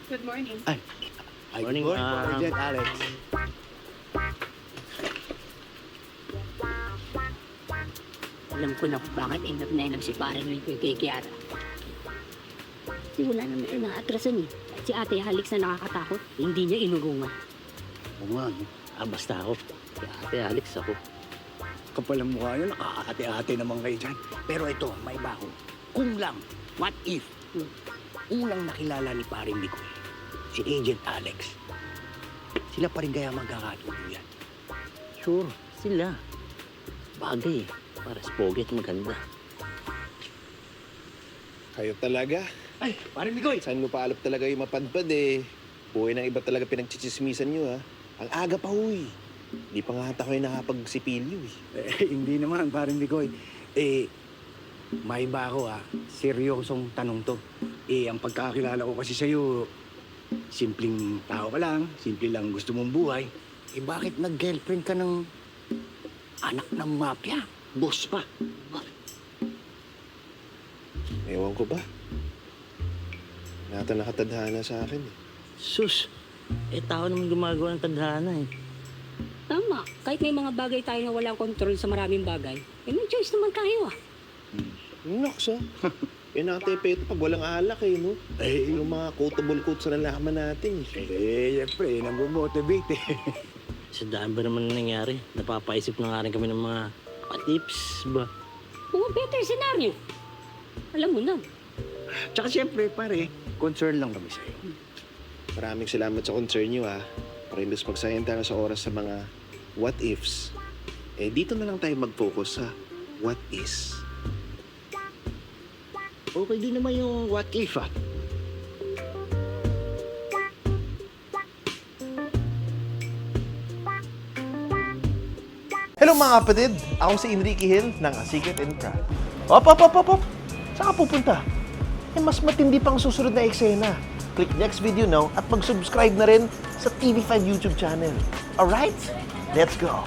Good morning. Ay, Morning, good ma'am. morning, Alex. Alam ko na kung bakit inap na inap si parang Rico kay Kiara. Kasi wala naman inaatrasan eh. At si Ate Alex na nakakatakot, hindi niya inurungan. Oo nga, no? Basta ako. Si Ate Alex ako. Kapal ang mukha nyo, nakaka-ate-ate naman kayo dyan. Pero ito, may baho. Kung lang, what if? Unang nakilala ni paring Nico, si Agent Alex. Sila pa rin kaya magkakatuluyan. Sure, sila. Bagay eh. Para sa pogi at maganda. Kayo talaga. Ay, paring Nico, Saan mo paalap talaga yung mapadpad eh. Buhay ng iba talaga pinagchichismisan nyo ha. Ang aga pa huy. Di pa nga ata kayo nakapagsipilyo eh. hindi naman, paring Nico. May baho Seryosong tanong to. Ang pagkakakilala ko kasi sa'yo, simpleng tao ka lang, simple lang gusto mong buhay. Bakit nag-girlfriend ka ng anak ng mafia? Boss pa. Ewan ko ba? Nata nakatadhana sa akin eh. Sus, tao naman gumagawa ng tadhana eh. Tama, kahit may mga bagay tayo na walang kontrol sa maraming bagay, may choice naman tayo Nox ah. Natepe ito pag walang alak eh no. Yung mga quotable quotes na nalaman natin eh. Siyempre, nag-motivate Sa daan ba naman nangyari? Napapaisip na nga rin kami ng mga tips ba? Kung better scenario, alam mo na. Tsaka siyempre, pare, concern lang kami sa'yo. Maraming salamat sa concern nyo ha. Para imbes magsayang tayo sa oras sa mga what ifs. Dito na lang tayo mag-focus sa what is. Okay din naman yung what if Hello mga kapatid! Ako si Enrique Hill ng A Secret in Craft. Op! Saan ka pupunta? Mas matindi pang susunod na eksena. Click next video now at mag-subscribe na rin sa TV5 YouTube channel. Alright? Let's go!